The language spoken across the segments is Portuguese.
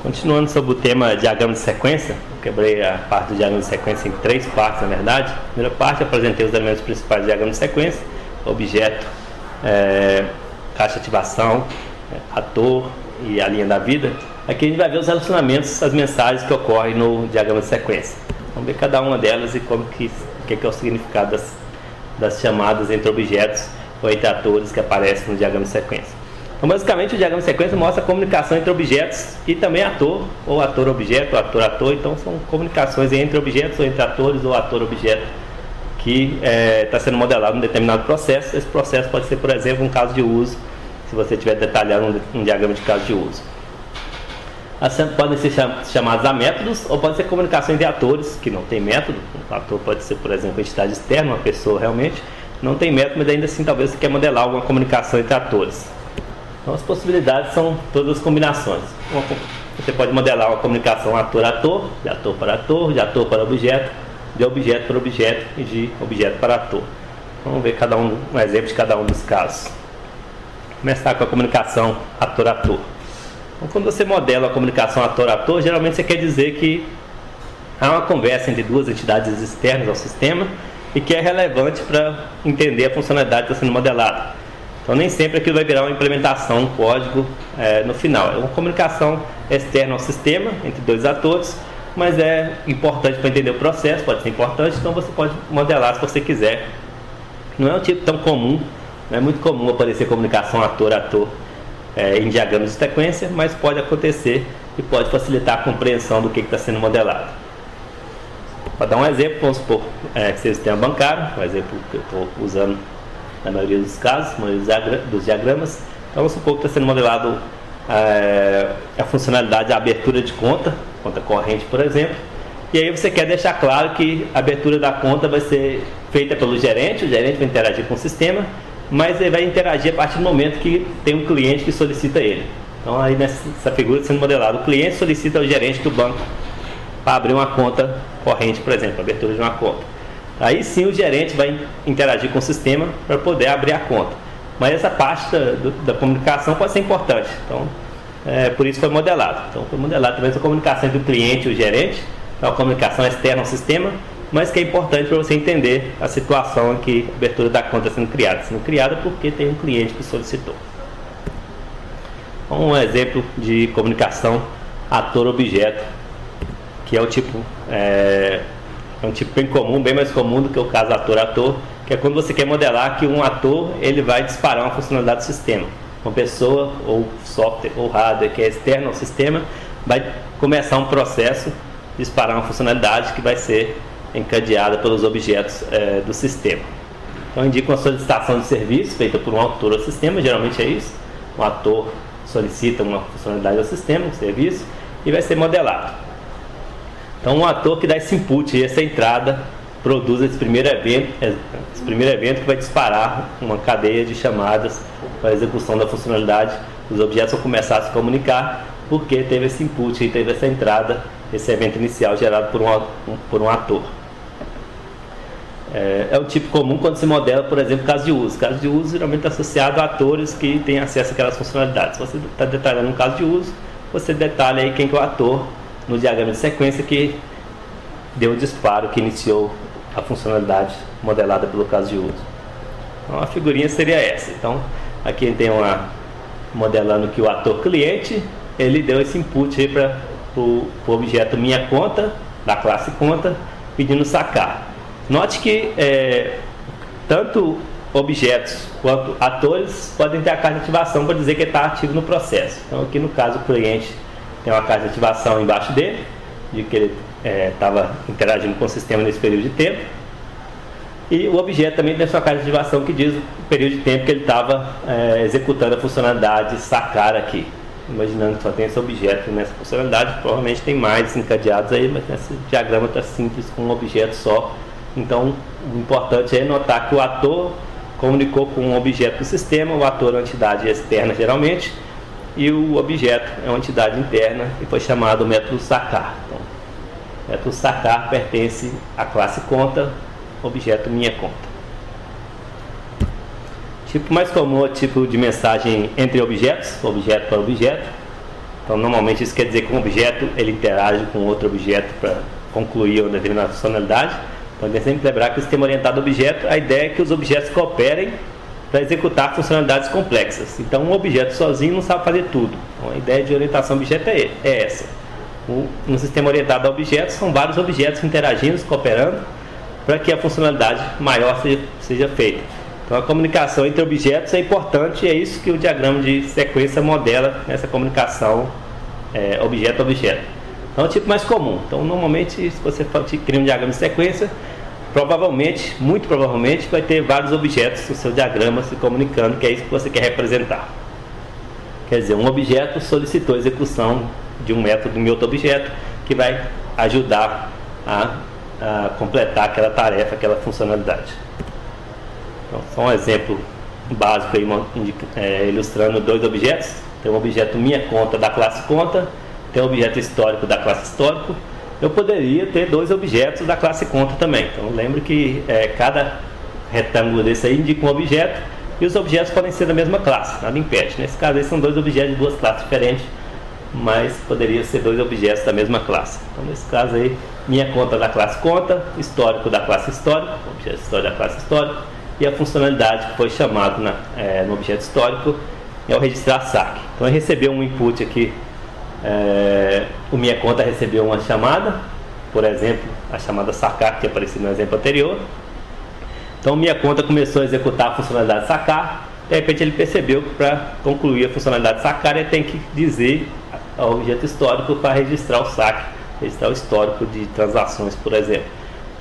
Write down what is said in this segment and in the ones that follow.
Continuando sobre o tema diagrama de sequência, eu quebrei a parte do diagrama de sequência em 3 partes, na verdade. A primeira parte eu apresentei os elementos principais do diagrama de sequência: objeto, caixa de ativação, ator e a linha da vida. Aqui a gente vai ver os relacionamentos, as mensagens que ocorrem no diagrama de sequência. Vamos ver cada uma delas e o que é o significado das chamadas entre objetos ou entre atores que aparecem no diagrama de sequência. Então, basicamente, o diagrama de sequência mostra a comunicação entre objetos e também ator, ou ator-objeto, ator-ator. Então, são comunicações entre objetos ou entre atores ou ator-objeto que está sendo modelado em um determinado processo. Esse processo pode ser, por exemplo, um caso de uso, se você estiver detalhando um diagrama de caso de uso. Podem ser chamados a métodos, ou pode ser comunicação entre atores que não tem método. Um ator pode ser, por exemplo, uma entidade externa, uma pessoa realmente não tem método, mas ainda assim talvez você quer modelar alguma comunicação entre atores. Então as possibilidades são todas as combinações. Você pode modelar uma comunicação ator-ator, de ator para ator, de ator para objeto, de objeto para objeto e de objeto para ator. Vamos ver um exemplo de cada um dos casos. Vou começar com a comunicação ator-ator. Então, quando você modela a comunicação ator-ator, geralmente você quer dizer que há uma conversa entre duas entidades externas ao sistema e que é relevante para entender a funcionalidade que está sendo modelada. Então, nem sempre aquilo vai virar uma implementação, um código no final. É uma comunicação externa ao sistema, entre dois atores, mas é importante para entender o processo, pode ser importante, então você pode modelar se você quiser. Não é um tipo tão comum, não é muito comum aparecer comunicação ator-ator em diagramas de sequência, mas pode acontecer e pode facilitar a compreensão do que está sendo modelado. Para dar um exemplo, vamos supor que seja o sistema bancário, um exemplo que eu estou usando na maioria dos casos, na maioria dos diagramas. Então, vamos supor que está sendo modelado a funcionalidade de abertura de conta corrente, por exemplo, e aí você quer deixar claro que a abertura da conta vai ser feita pelo gerente, o gerente vai interagir com o sistema, mas ele vai interagir a partir do momento que tem um cliente que solicita ele. Então, aí nessa figura sendo modelado, o cliente solicita ao gerente do banco para abrir uma conta corrente, por exemplo, a abertura de uma conta. Aí sim o gerente vai interagir com o sistema para poder abrir a conta. Mas essa parte da comunicação pode ser importante. Então, por isso foi modelado. Então, foi modelado também essa comunicação entre o cliente e o gerente, é uma comunicação externa ao sistema, mas que é importante para você entender a situação em que a abertura da conta está sendo criada. Sendo criada porque tem um cliente que solicitou. Um exemplo de comunicação ator-objeto, que é o tipo... É um tipo bem comum, bem mais comum do que o caso ator-ator, que é quando você quer modelar que um ator ele vai disparar uma funcionalidade do sistema. Uma pessoa, ou software, ou hardware que é externo ao sistema, vai começar um processo de disparar uma funcionalidade que vai ser encadeada pelos objetos do sistema. Então indica uma solicitação de serviço feita por um ator ao sistema, geralmente é isso. Um ator solicita uma funcionalidade ao sistema, um serviço, e vai ser modelado. Então, um ator que dá esse input e essa entrada produz esse primeiro evento que vai disparar uma cadeia de chamadas para a execução da funcionalidade. Os objetos vão começar a se comunicar porque teve esse input e teve essa entrada, esse evento inicial gerado por um ator. É um tipo comum quando se modela, por exemplo, caso de uso. Caso de uso geralmente está associado a atores que têm acesso àquelas funcionalidades. Se você está detalhando um caso de uso, você detalha aí quem que é o ator no diagrama de sequência que deu o disparo, que iniciou a funcionalidade modelada pelo caso de uso. Então, a figurinha seria essa. Então, aqui tem modelando que o ator cliente, ele deu esse input aí para o objeto minha conta, da classe conta, pedindo sacar. Note que tanto objetos quanto atores podem ter a caixa de ativação para dizer que ele está ativo no processo. Então, aqui no caso, o cliente tem uma caixa de ativação embaixo dele, de que ele estava interagindo com o sistema nesse período de tempo. E o objeto também tem sua caixa de ativação que diz o período de tempo que ele estava executando a funcionalidade sacar aqui. Imaginando que só tem esse objeto nessa funcionalidade, provavelmente tem mais encadeados aí, mas nesse diagrama está simples com um objeto só. Então, o importante é notar que o ator comunicou com um objeto do sistema, o ator é uma entidade externa geralmente, e o objeto é uma entidade interna e foi chamado método sacar. Então, o método sacar pertence à classe conta, objeto minha conta. Tipo mais comum é o tipo de mensagem entre objetos, objeto para objeto. Então, normalmente isso quer dizer que um objeto ele interage com outro objeto para concluir uma determinada funcionalidade. Então, tem que sempre lembrar que o sistema orientado a objeto, a ideia é que os objetos cooperem para executar funcionalidades complexas. Então, um objeto sozinho não sabe fazer tudo. Então, a ideia de orientação a objeto é essa. Um sistema orientado a objetos são vários objetos interagindo, cooperando, para que a funcionalidade maior seja feita. Então, a comunicação entre objetos é importante e é isso que o diagrama de sequência modela nessa comunicação objeto-objeto. Então, é o tipo mais comum. Então, normalmente, se você cria um diagrama de sequência, provavelmente, muito provavelmente, vai ter vários objetos no seu diagrama se comunicando, que é isso que você quer representar. Quer dizer, um objeto solicitou a execução de um método em outro objeto, que vai ajudar a completar aquela tarefa, aquela funcionalidade. Então, só um exemplo básico aí, ilustrando dois objetos. Tem um objeto minha conta da classe conta, tem um objeto histórico da classe histórico. Eu poderia ter dois objetos da classe conta também. Então, lembre que cada retângulo desse aí indica um objeto e os objetos podem ser da mesma classe, nada impede. Nesse caso aí são dois objetos de duas classes diferentes, mas poderia ser dois objetos da mesma classe. Então, nesse caso aí, minha conta da classe conta, histórico da classe histórico, objeto histórico da classe histórico, e a funcionalidade que foi chamada no objeto histórico é o registrar saque. Então, eu recebi um input aqui, o minha conta recebeu uma chamada, por exemplo, a chamada sacar, que apareceu no exemplo anterior. Então, minha conta começou a executar a funcionalidade sacar. De repente, ele percebeu que para concluir a funcionalidade sacar, ele tem que dizer ao objeto histórico para registrar o saque, registrar o histórico de transações, por exemplo.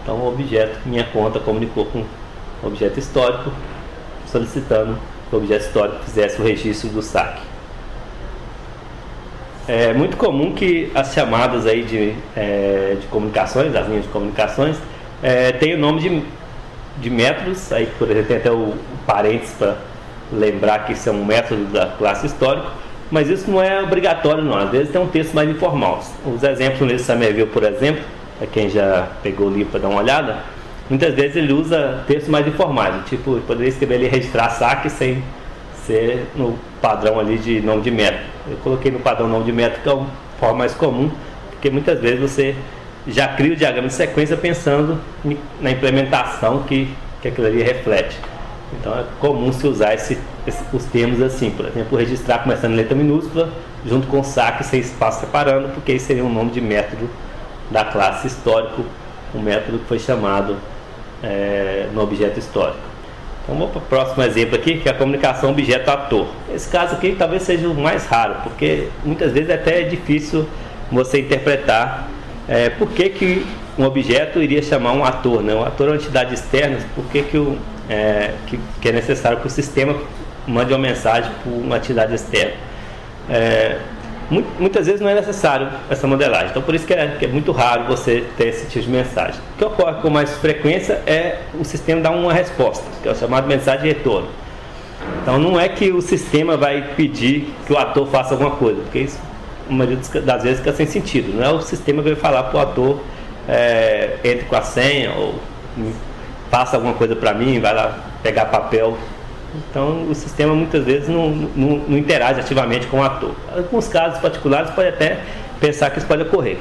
Então, o objeto, minha conta, comunicou com o objeto histórico, solicitando que o objeto histórico fizesse o registro do saque. É muito comum que as chamadas aí de comunicações, as linhas de comunicações, tenham o nome de métodos. Aí, por exemplo, tem até o parênteses para lembrar que isso é um método da classe histórico, mas isso não é obrigatório não. Às vezes tem um texto mais informal. Os exemplos nesse Somerville, por exemplo, para quem já pegou o livro para dar uma olhada, muitas vezes ele usa textos mais informais, tipo, eu poderia escrever ali registrar saque sem ser no padrão ali de nome de método. Eu coloquei no padrão nome de método, que é a forma mais comum, porque muitas vezes você já cria o diagrama de sequência pensando na implementação que aquilo ali reflete. Então é comum se usar os termos assim, por exemplo, registrar começando em letra minúscula, junto com saque sem espaço separando, porque isso seria um nome de método da classe histórico, um método que foi chamado no objeto histórico. Então vamos para o próximo exemplo aqui, que é a comunicação objeto-ator. Esse caso aqui talvez seja o mais raro, porque muitas vezes até é difícil você interpretar por que um objeto iria chamar um ator, né? Um ator é uma entidade externa, por que é necessário que o sistema mande uma mensagem para uma entidade externa. Muitas vezes não é necessário essa modelagem, então por isso que é muito raro você ter esse tipo de mensagem. O que ocorre com mais frequência é o sistema dar uma resposta, que é o chamado mensagem de retorno. Então não é que o sistema vai pedir que o ator faça alguma coisa, porque isso, a maioria das vezes, fica sem sentido. Não é o sistema que vai falar para o ator entre com a senha ou faça alguma coisa para mim, vai lá pegar papel. Então, o sistema muitas vezes não interage ativamente com o ator. Em alguns casos particulares, pode até pensar que isso pode ocorrer.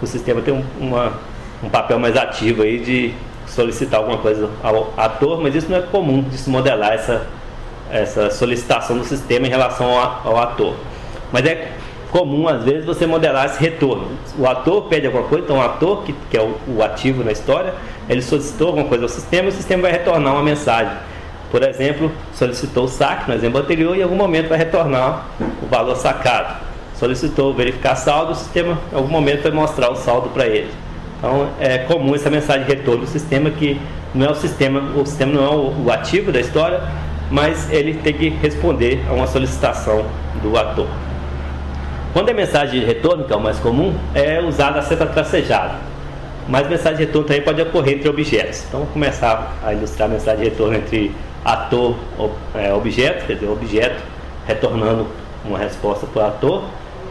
O sistema tem um papel mais ativo aí de solicitar alguma coisa ao ator, mas isso não é comum de se modelar essa solicitação do sistema em relação ao ator. Mas é comum, às vezes, você modelar esse retorno. O ator pede alguma coisa, então o ator, que é o ativo na história, ele solicitou alguma coisa ao sistema e o sistema vai retornar uma mensagem. Por exemplo, solicitou o saque no exemplo anterior e em algum momento vai retornar o valor sacado. Solicitou verificar saldo, o sistema em algum momento vai mostrar o saldo para ele. Então é comum essa mensagem de retorno do sistema, que não é o sistema não é o ativo da história, mas ele tem que responder a uma solicitação do ator. Quando é mensagem de retorno, que é o mais comum, é usada a seta tracejada. Mas mensagem de retorno também pode ocorrer entre objetos. Então vamos começar a ilustrar a mensagem de retorno entre ator objeto, quer dizer, objeto retornando uma resposta para o ator.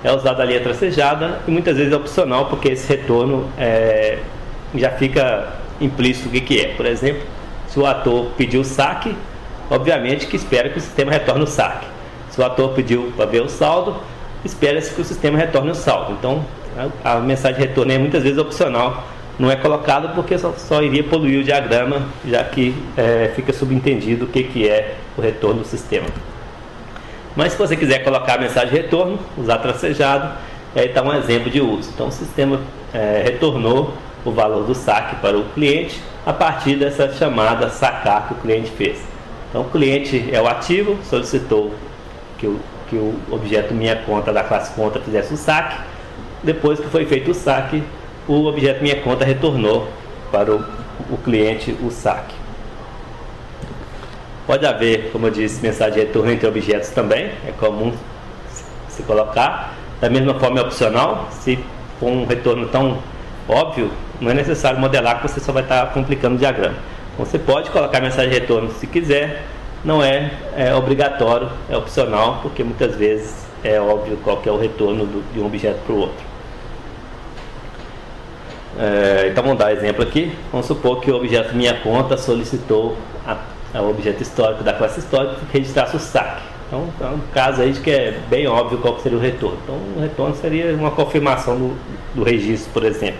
É usada a linha tracejada e muitas vezes é opcional, porque esse retorno já fica implícito o que é. Por exemplo, se o ator pediu o saque, obviamente que espera que o sistema retorne o saque. Se o ator pediu para ver o saldo, espera-se que o sistema retorne o saldo. Então, a mensagem de retorno é muitas vezes opcional, não é colocado porque só iria poluir o diagrama, já que fica subentendido o que é o retorno do sistema. Mas se você quiser colocar a mensagem de retorno, usar tracejado, aí está um exemplo de uso. Então o sistema retornou o valor do saque para o cliente a partir dessa chamada sacar que o cliente fez. Então o cliente é o ativo, solicitou que o objeto minha conta da classe conta fizesse o saque. Depois que foi feito o saque, o objeto minha conta retornou para o cliente o saque. Pode haver, como eu disse, mensagem de retorno entre objetos também, é comum se colocar. Da mesma forma é opcional, se for um retorno tão óbvio, não é necessário modelar, que você só vai estar complicando o diagrama. Então, você pode colocar mensagem de retorno se quiser, não é obrigatório, é opcional, porque muitas vezes é óbvio qual que é o retorno de um objeto para o outro. Então vamos dar exemplo aqui. Vamos supor que o objeto minha conta solicitou o objeto histórico da classe histórica que registrasse o saque. Então é um caso aí de que é bem óbvio qual que seria o retorno. Então o retorno seria uma confirmação do registro, por exemplo.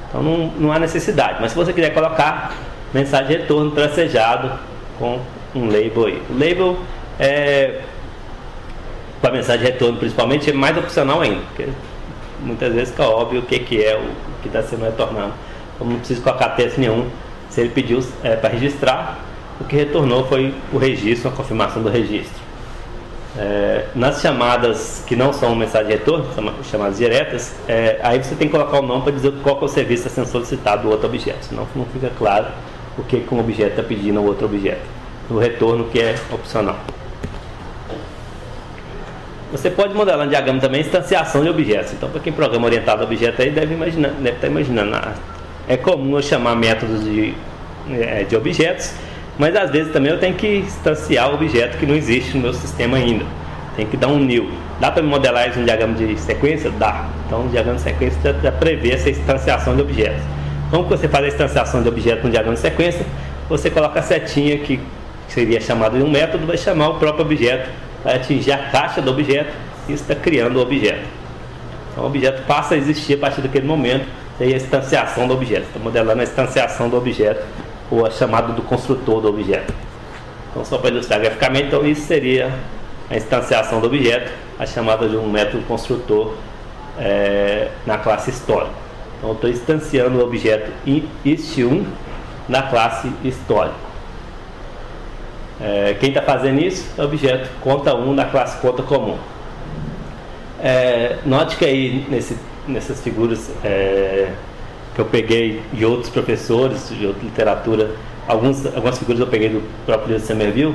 Então não há necessidade, mas se você quiser colocar mensagem de retorno tracejado com um label aí. O label com a mensagem de retorno principalmente é mais opcional ainda, porque muitas vezes fica óbvio o que é o que está sendo retornado. Então não precisa colocar texto nenhum. Se ele pediu para registrar, o que retornou foi o registro, a confirmação do registro. Nas chamadas que não são mensagem de retorno, chamadas diretas, aí você tem que colocar o nome para dizer qual que é o serviço que está sendo solicitado do outro objeto, senão não fica claro o que um objeto está pedindo ao outro objeto. O retorno que é opcional. Você pode modelar no diagrama também instanciação de objetos. Então, para quem programa orientado a objeto aí deve estar imaginando. É comum eu chamar métodos de objetos, mas às vezes também eu tenho que instanciar o objeto que não existe no meu sistema ainda. Tem que dar um new. Dá para modelar isso no diagrama de sequência? Dá. Então, o diagrama de sequência já prevê essa instanciação de objetos. Como que você faz a instanciação de objeto no diagrama de sequência? Você coloca a setinha que seria chamada de um método, vai chamar o próprio objeto, vai atingir a caixa do objeto e está criando o objeto. Então o objeto passa a existir a partir daquele momento, e a instanciação do objeto. Está modelando a instanciação do objeto ou a chamada do construtor do objeto. Então só para ilustrar graficamente, então isso seria a instanciação do objeto, a chamada de um método construtor na classe histórico. Então eu estou instanciando o objeto ist1 na classe histórico. Quem está fazendo isso é o objeto conta1 da classe conta comum. Note que aí nessas figuras que eu peguei de outros professores, de outra literatura, algumas figuras eu peguei do próprio Somerville,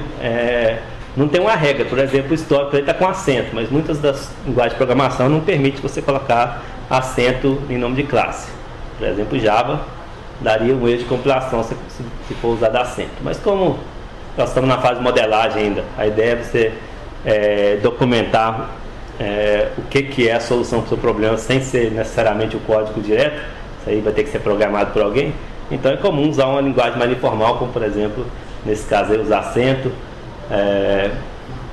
não tem uma regra. Por exemplo, o histórico está com acento, mas muitas das linguagens de programação não permitem você colocar acento em nome de classe. Por exemplo, Java daria um erro de compilação se for usado acento. Mas como nós estamos na fase de modelagem ainda, a ideia é você documentar o que é a solução para o seu problema sem ser necessariamente o código direto. Isso aí vai ter que ser programado por alguém. Então é comum usar uma linguagem mais informal, como por exemplo, nesse caso aí, usar acento.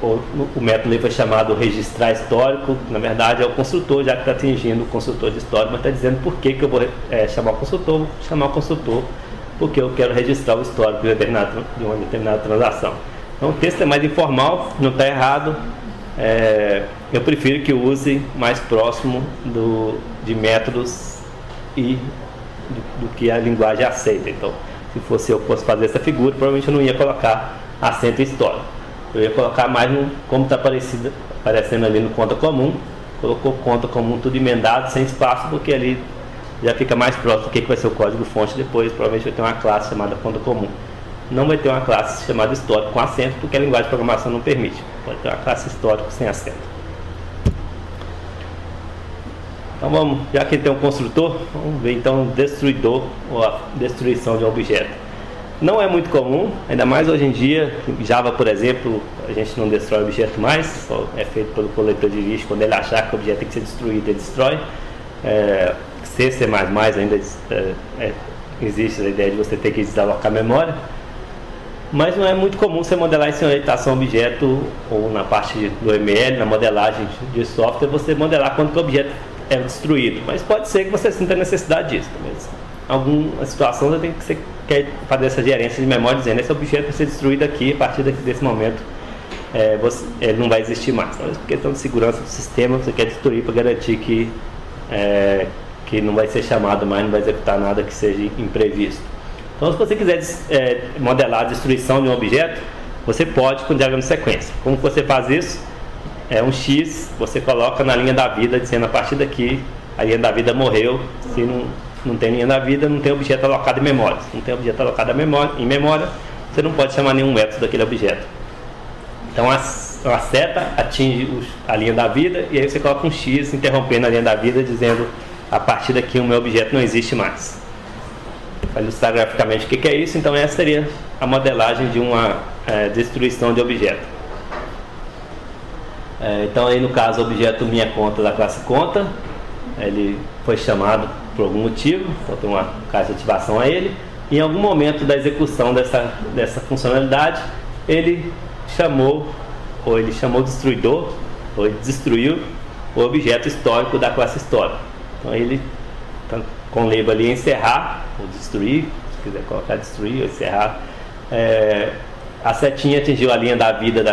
O método foi chamado registrar histórico. Na verdade é o construtor, já que está atingindo o construtor de histórico, mas está dizendo por que eu vou chamar o construtor. Vou chamar o construtor porque eu quero registrar o histórico de uma determinada transação. Então o texto é mais informal, não está errado. Eu prefiro que use mais próximo de métodos e do que a linguagem aceita. Então, se eu fosse fazer essa figura, provavelmente eu não ia colocar acento histórico. Eu ia colocar mais como está aparecendo ali no conta comum. Colocou conta comum tudo emendado, sem espaço, porque ali já fica mais próximo do que vai ser o código fonte depois. Provavelmente vai ter uma classe chamada conta comum. Não vai ter uma classe chamada histórico com acento, porque a linguagem de programação não permite. Pode ter uma classe histórico sem acento. Então já que tem um construtor, vamos ver então o destruidor ou a destruição de um objeto. Não é muito comum, ainda mais hoje em dia. Em Java, por exemplo, a gente não destrói objeto mais, só é feito pelo coletor de lixo. Quando ele achar que o objeto tem que ser destruído, ele destrói. C++ ainda existe a ideia de você ter que desalocar a memória. Mas não é muito comum você modelar isso em orientação a objeto ou na parte do ML, na modelagem de software, você modelar quando que o objeto é destruído. Mas pode ser que você sinta necessidade disso. Mas em alguma situação você quer fazer essa gerência de memória dizendo esse objeto vai ser destruído aqui, a partir desse momento ele não vai existir mais. Então, por questão de segurança do sistema, você quer destruir para garantir que não vai ser chamado mais, não vai executar nada que seja imprevisto. Então, se você quiser modelar a destruição de um objeto, você pode com o diagrama de sequência. Como você faz isso? É um X, você coloca na linha da vida, dizendo a partir daqui, a linha da vida morreu. Se não tem linha da vida, não tem objeto alocado em memória. Se não tem objeto alocado em memória, você não pode chamar nenhum método daquele objeto. Então, a seta atinge a linha da vida, e aí você coloca um X interrompendo a linha da vida, dizendo a partir daqui o meu objeto não existe mais. Para ilustrar graficamente o que é isso, então essa seria a modelagem de uma destruição de objeto. Então aí no caso o objeto minha conta da classe conta, ele foi chamado por algum motivo, então tem uma caixa de ativação a ele, e em algum momento da execução dessa funcionalidade, ele chamou o destruidor, ou ele destruiu o objeto histórico da classe histórica. Então ele com o label ali encerrar ou destruir, se quiser colocar destruir ou encerrar, a setinha atingiu a linha da vida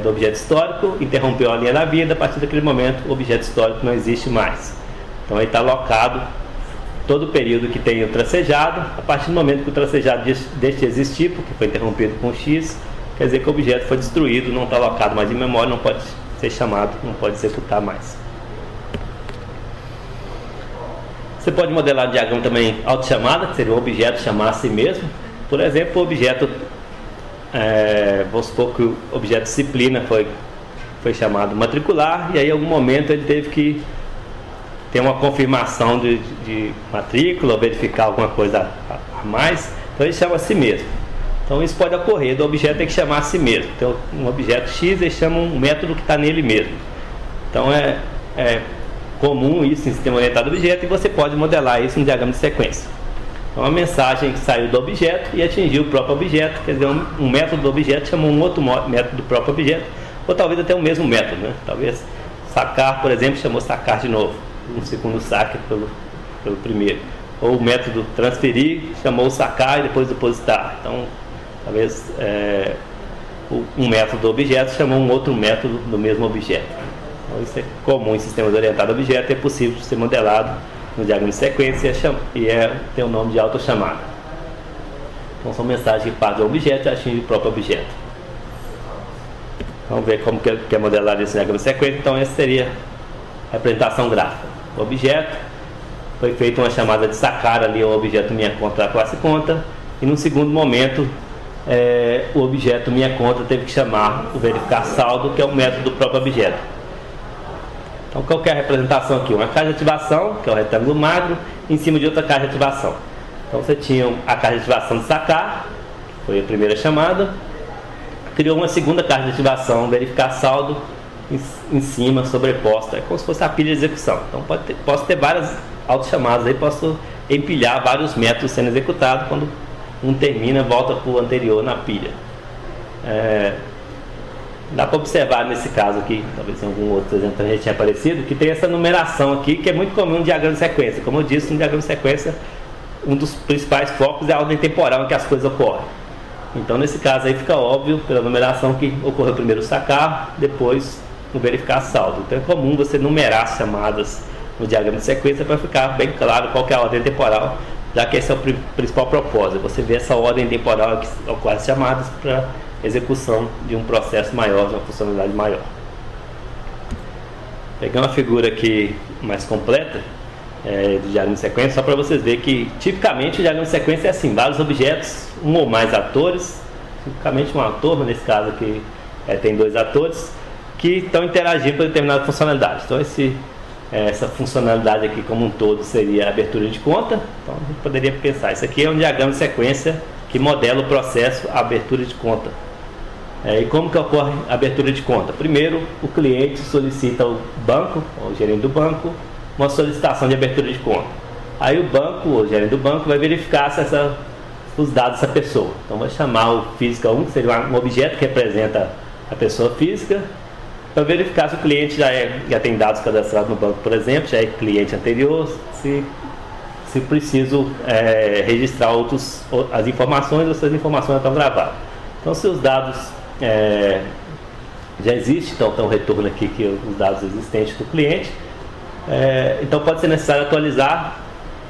do objeto histórico, interrompeu a linha da vida, a partir daquele momento o objeto histórico não existe mais. Então ele está alocado todo o período que tem o tracejado. A partir do momento que o tracejado deixa de existir, porque foi interrompido com X, quer dizer que o objeto foi destruído, não está alocado mais em memória, não pode ser chamado, não pode executar mais. Você pode modelar o diagrama também autochamada, que seria um objeto chamar a si mesmo. Por exemplo, o objeto, vamos supor que o objeto disciplina foi chamado matricular, e aí em algum momento ele teve que ter uma confirmação de matrícula, ou verificar alguma coisa a mais, então ele chama a si mesmo. Então isso pode ocorrer, do objeto tem que chamar a si mesmo. Então um objeto X, ele chama um método que está nele mesmo. Então é comum isso em sistema orientado a objeto, e você pode modelar isso no diagrama de sequência. Então uma mensagem que saiu do objeto e atingiu o próprio objeto, quer dizer, um método do objeto chamou um outro método do próprio objeto, ou talvez até o mesmo método, né? Talvez sacar, por exemplo, chamou sacar de novo, um segundo saque pelo primeiro. Ou o método transferir chamou o sacar e depois depositar. Então talvez um método do objeto chamou um outro método do mesmo objeto. Então, isso é comum em sistemas orientados a objeto, é possível ser modelado no diagrama de sequência e tem o nome de autochamada. Então são mensagens que partem do objeto e atingem o próprio objeto. Vamos ver como que é modelado esse diagrama de sequência. Então essa seria a representação gráfica. O objeto, foi feita uma chamada de sacar ali o objeto minha conta da classe conta, e num segundo momento o objeto minha conta teve que chamar o verificar saldo, que é o método do próprio objeto. Então qual que é a representação aqui? Uma caixa de ativação, que é o retângulo magro, em cima de outra caixa de ativação. Então você tinha a caixa de ativação de sacar, que foi a primeira chamada, criou uma segunda caixa de ativação, verificar saldo, em cima, sobreposta, é como se fosse a pilha de execução. Então posso ter várias autochamadas aí, posso empilhar vários métodos sendo executados, quando um termina, volta para o anterior na pilha. Dá para observar nesse caso aqui, talvez em algum outro exemplo que já tinha aparecido, que tem essa numeração aqui, que é muito comum no diagrama de sequência. Como eu disse, no diagrama de sequência, um dos principais focos é a ordem temporal em que as coisas ocorrem. Então nesse caso aí fica óbvio, pela numeração, que ocorreu primeiro o sacar, depois o verificar saldo. Então é comum você numerar as chamadas no diagrama de sequência para ficar bem claro qual que é a ordem temporal, já que esse é o principal propósito, você vê essa ordem temporal que ocorre as chamadas para execução de um processo maior, de uma funcionalidade maior. Peguei uma figura aqui mais completa do diagrama de sequência, só para vocês verem que tipicamente o diagrama de sequência é assim, vários objetos, um ou mais atores, tipicamente um ator, mas nesse caso aqui tem dois atores, que estão interagindo com determinada funcionalidade. Então essa funcionalidade aqui como um todo seria a abertura de conta. Então a gente poderia pensar, isso aqui é um diagrama de sequência que modela o processo abertura de conta. E como que ocorre a abertura de conta? Primeiro, o cliente solicita ao banco, ao gerente do banco, uma solicitação de abertura de conta. Aí o banco, ou o gerente do banco, vai verificar se essa os dados dessa pessoa. Então vai chamar o física 1, que seria um objeto que representa a pessoa física, para verificar se o cliente já tem dados cadastrados no banco, por exemplo, já é cliente anterior, se preciso registrar as informações ou se as informações já estão gravadas. Então, se os dados já existem, então tem um retorno aqui que os dados existentes do cliente, então pode ser necessário atualizar.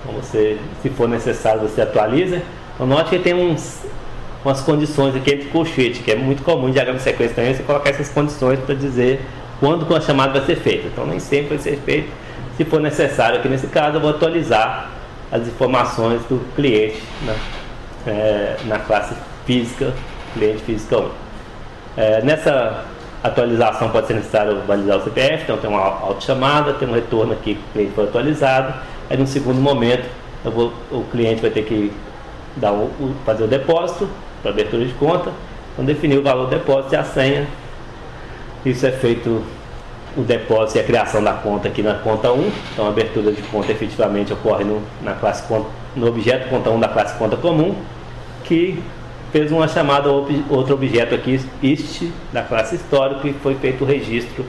Então, se for necessário, você atualiza. Então, note que tem umas condições aqui entre colchete, que é muito comum em diagrama de sequência também, você colocar essas condições para dizer quando a chamada vai ser feita. Então, nem sempre vai ser feito. Se for necessário, aqui nesse caso, eu vou atualizar as informações do cliente na classe física, cliente física 1. Nessa atualização pode ser necessário validar o CPF, então tem uma autochamada, tem um retorno aqui que o cliente foi atualizado. Aí, no segundo momento, o cliente vai ter que fazer o depósito para abertura de conta, então definir o valor do depósito e a senha. Isso é feito o depósito e a criação da conta aqui na conta 1. Então a abertura de conta efetivamente ocorre no objeto conta 1 da classe conta comum, que fez uma chamada a outro objeto aqui, IST, da classe histórico, e foi feito o registro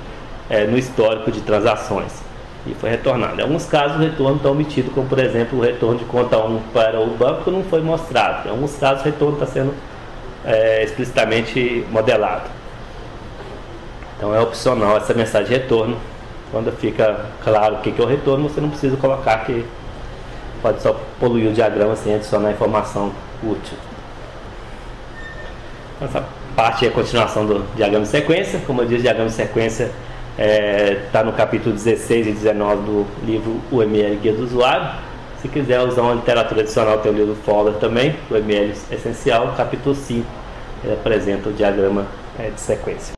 no histórico de transações e foi retornado. Em alguns casos o retorno está omitido, como por exemplo o retorno de conta 1 para o banco não foi mostrado. Em alguns casos o retorno está sendo explicitamente modelado. Então é opcional essa mensagem de retorno. Quando fica claro o que é o retorno, você não precisa colocar, que pode só poluir o diagrama sem adicionar informação útil. Essa parte é a continuação do diagrama de sequência. Como eu disse, o diagrama de sequência está no capítulo 16 e 19 do livro UML Guia do Usuário. Se quiser usar uma literatura adicional, tem o livro Fowler também, o UML Essencial, capítulo 5, ele apresenta o diagrama de sequência.